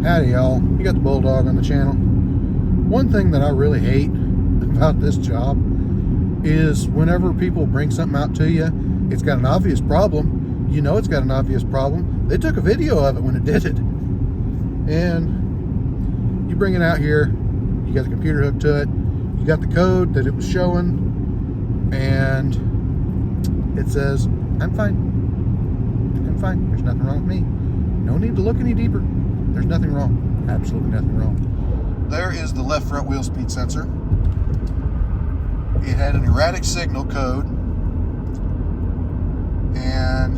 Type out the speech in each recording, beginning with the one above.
Howdy y'all, you got the Bulldog on the channel. One thing that I really hate about this job is whenever people bring something out to you, it's got an obvious problem. You know it's got an obvious problem. They took a video of it when it did it. And you bring it out here, you got the computer hooked to it, you got the code that it was showing, and it says, I'm fine, there's nothing wrong with me. No need to look any deeper. There's nothing wrong. Absolutely nothing wrong. There is the left front wheel speed sensor. It had an erratic signal code, and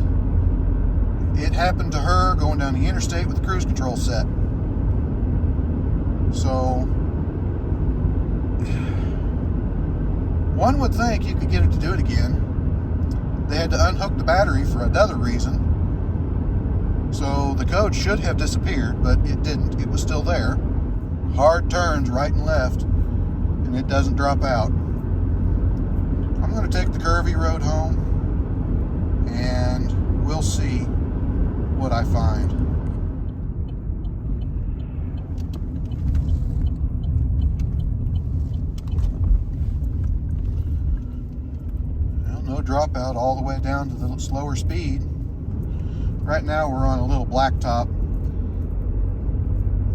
it happened to her going down the interstate with the cruise control set. So one would think you could get it to do it again. They had to unhook the battery for another reason. So the code should have disappeared, but it didn't. It was still there. Hard turns right and left, and it doesn't drop out. I'm going to take the curvy road home, and we'll see what I find. Well, no dropout all the way down to the slower speed. Right now we're on a little blacktop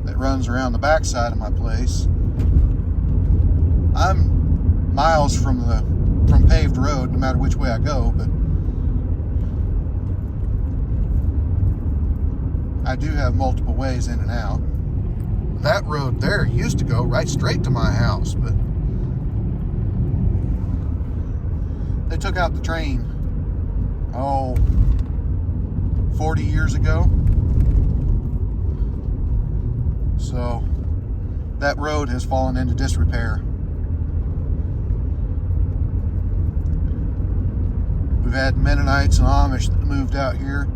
that runs around the backside of my place. I'm miles from paved road no matter which way I go, but I do have multiple ways in and out. That road there used to go right straight to my house, but they took out the train 40 years ago. So that road has fallen into disrepair. We've had Mennonites and Amish that moved out here,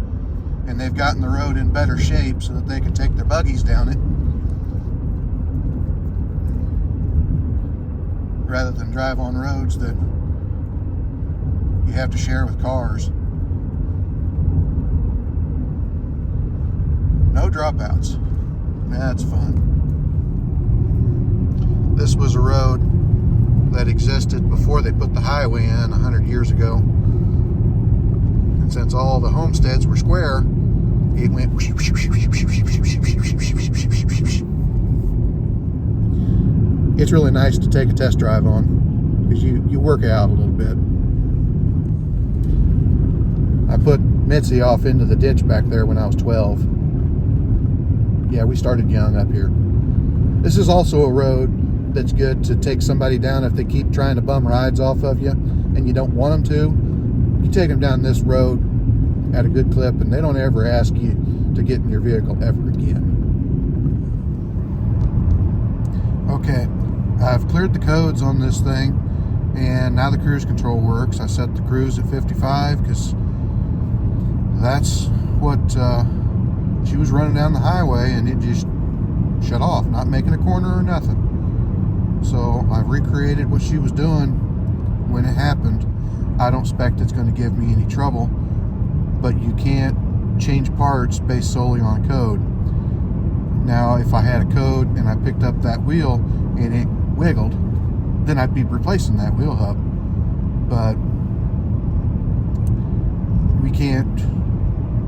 and they've gotten the road in better shape so that they can take their buggies down it rather than drive on roads that you have to share with cars. No dropouts. That's fun. This was a road that existed before they put the highway in 100 years ago. And since all the homesteads were square, it went. It's really nice to take a test drive on because you work out a little bit. I put Mitzi off into the ditch back there when I was 12. Yeah, we started young up here. This is also a road that's good to take somebody down if they keep trying to bum rides off of you and you don't want them to. You take them down this road at a good clip and they don't ever ask you to get in your vehicle ever again. Okay, I've cleared the codes on this thing and now the cruise control works. I set the cruise at 55 because that's what she was running down the highway and it just shut off, not making a corner or nothing. So I've recreated what she was doing when it happened. I don't expect it's going to give me any trouble, but you can't change parts based solely on code. Now, if I had a code and I picked up that wheel and it wiggled, then I'd be replacing that wheel hub. But we can't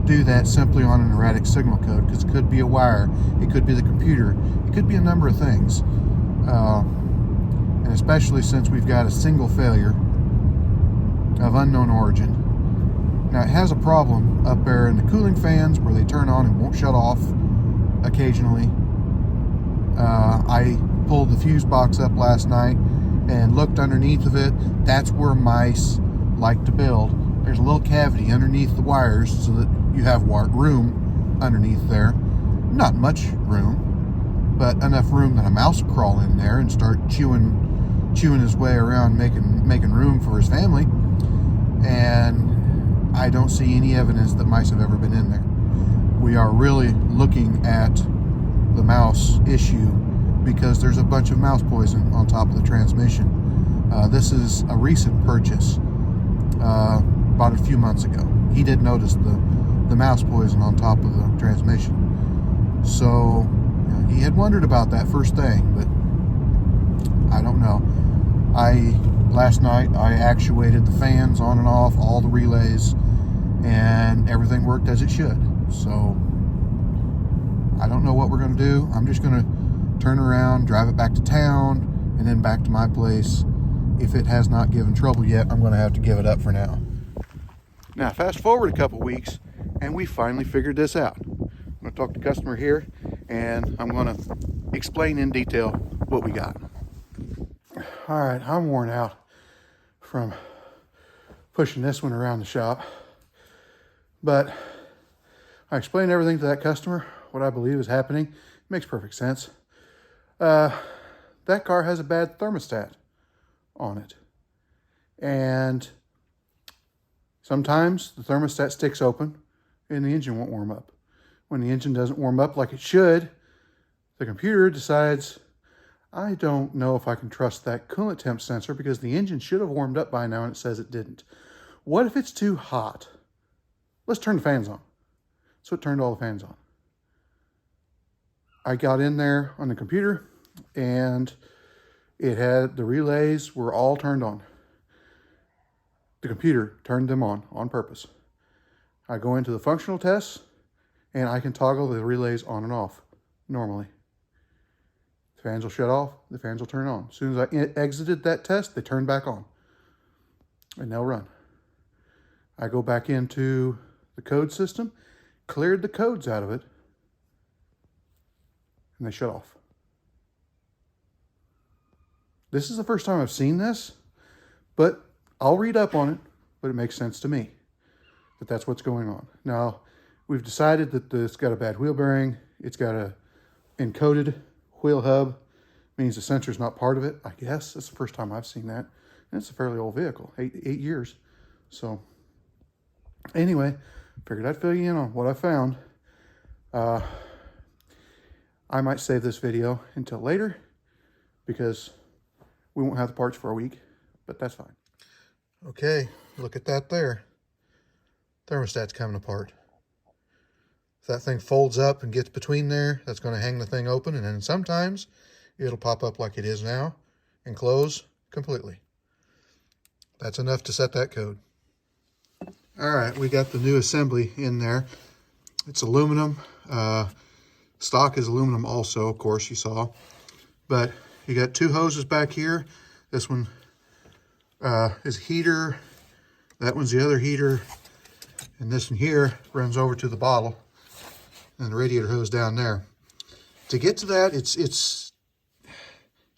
do that simply on an erratic signal code because it could be a wire, it could be the computer, it could be a number of things. And especially since we've got a single failure of unknown origin. Now it has a problem up there in the cooling fans where they turn on and won't shut off occasionally. I pulled the fuse box up last night and looked underneath of it. That's where mice like to build. There's a little cavity underneath the wires so that you have room underneath there. Not much room, but enough room that a mouse will crawl in there and start chewing his way around, making room for his family. And I don't see any evidence that mice have ever been in there. We are really looking at the mouse issue because there's a bunch of mouse poison on top of the transmission. This is a recent purchase, about a few months ago. He did notice the mouse poison on top of the transmission. So he had wondered about that first thing, but I don't know. Last night I actuated the fans on and off, all the relays, and everything worked as it should. So I don't know what we're going to do. I'm just going to turn around, drive it back to town, and then back to my place. If it has not given trouble yet, I'm going to have to give it up for now. Now, fast forward a couple weeks, and we finally figured this out. I'm going to talk to the customer here, and I'm going to explain in detail what we got. All right, I'm worn out from pushing this one around the shop, but I explained everything to that customer, what I believe is happening. It makes perfect sense. That car has a bad thermostat on it, and sometimes the thermostat sticks open and the engine won't warm up. When the engine doesn't warm up like it should, the computer decides, I don't know if I can trust that coolant temp sensor because the engine should have warmed up by now and it says it didn't. What if it's too hot? Let's turn the fans on. So it turned all the fans on. I got in there on the computer and it had, the relays were all turned on. The computer turned them on purpose. I go into the functional tests and I can toggle the relays on and off normally. The fans will shut off, the fans will turn on. As soon as I exited that test, they turn back on and they'll run. I go back into the code system, cleared the codes out of it, and they shut off. This is the first time I've seen this, but I'll read up on it, but it makes sense to me that that's what's going on. Now, we've decided that it's got a bad wheel bearing. It's got a encoded wheel hub, means the sensor's not part of it, I guess. That's the first time I've seen that. And it's a fairly old vehicle, eight years. So anyway, figured I'd fill you in on what I found. I might save this video until later because we won't have the parts for a week, but that's fine. Okay, look at that there. Thermostat's coming apart. If that thing folds up and gets between there, that's going to hang the thing open, and then sometimes it'll pop up like it is now and close completely. That's enough to set that code. All right, we got the new assembly in there. It's aluminum. Stock is aluminum also, of course, you saw. But you got two hoses back here. This one is a heater. That one's the other heater. And this one here runs over to the bottle. And the radiator hose down there. To get to that, it's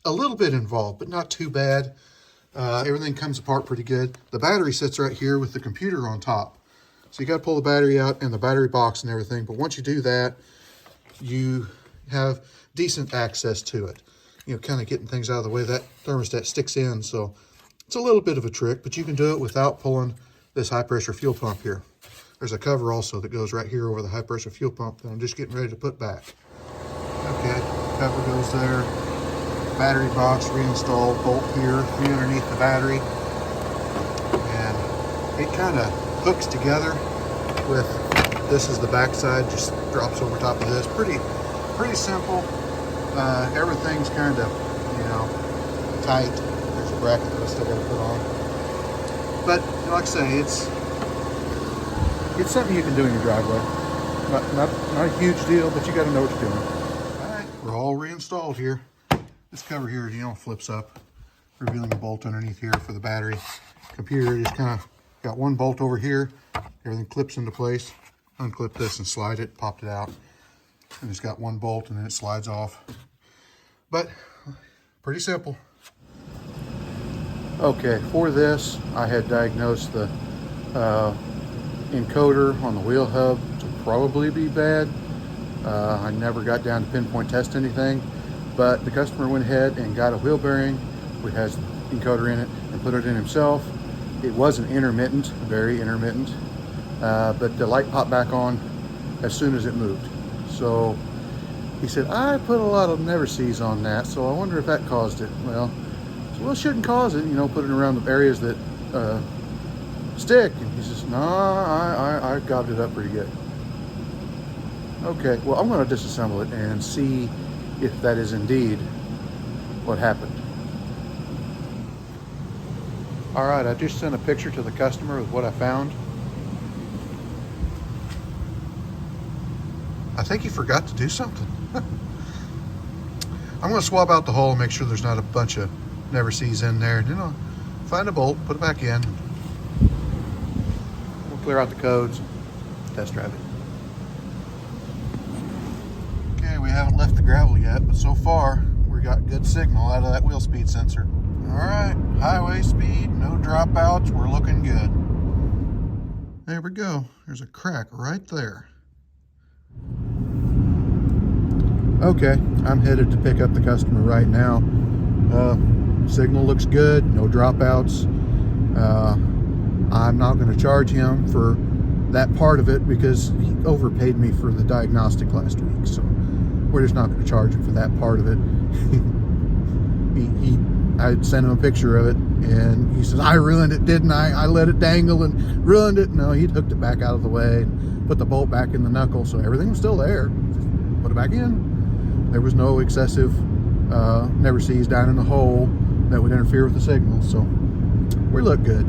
a little bit involved, but not too bad. Everything comes apart pretty good. The battery sits right here with the computer on top. So you got to pull the battery out and the battery box and everything. But once you do that, you have decent access to it. You know, kind of getting things out of the way. That thermostat sticks in, so it's a little bit of a trick, but you can do it without pulling this high pressure fuel pump here. There's a cover also that goes right here over the high pressure fuel pump that I'm just getting ready to put back. Okay, cover goes there. Battery box reinstalled, bolt here, three underneath the battery. And it kind of hooks together with, this is the back side, just drops over top of this. Pretty simple. Everything's kind of, you know, tight. There's a bracket that I still got to put on. But like I say, it's something you can do in your driveway. Not a huge deal, but you got to know what you're doing. All right, we're all reinstalled here. This cover here, you know, flips up, revealing a bolt underneath here for the battery. Computer just kind of got one bolt over here. Everything clips into place. Unclip this and slide it, popped it out. And it's got one bolt and then it slides off. But pretty simple. Okay, for this, I had diagnosed the encoder on the wheel hub to probably be bad. I never got down to pinpoint test anything, but the customer went ahead and got a wheel bearing, which has encoder in it, and put it in himself. It wasn't intermittent, very intermittent, but the light popped back on as soon as it moved. So he said, I put a lot of never sees on that, so I wonder if that caused it. Well, it shouldn't cause it, you know, put it around the areas that stick. And he says, no, I got it up pretty good. Okay, well, I'm going to disassemble it and see if that is indeed what happened. All right, I just sent a picture to the customer with what I found. I think he forgot to do something. I'm going to swap out the hole and make sure there's not a bunch of never sees in there. You know, find a bolt, put it back in. We'll clear out the codes, test drive it. Okay, we haven't left the gravel yet, but so far we got good signal out of that wheel speed sensor. All right, highway speed, no dropouts, we're looking good. There we go. There's a crack right there. Okay, I'm headed to pick up the customer right now. Signal looks good, no dropouts. I'm not going to charge him for that part of it because he overpaid me for the diagnostic last week. So we're just not going to charge him for that part of it. I sent him a picture of it and he says, I ruined it, didn't I? I let it dangle and ruined it. No, he'd hooked it back out of the way and put the bolt back in the knuckle, so everything was still there. Just put it back in. There was no excessive never sees down in the hole that would interfere with the signal, so we look good.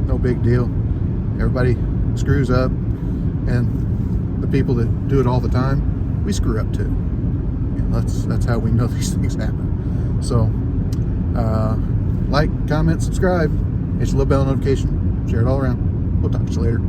No big deal. Everybody screws up, and the people that do it all the time, we screw up too. And that's how we know these things happen. So like, comment, subscribe, hit your little bell notification, share it all around. We'll talk to you later.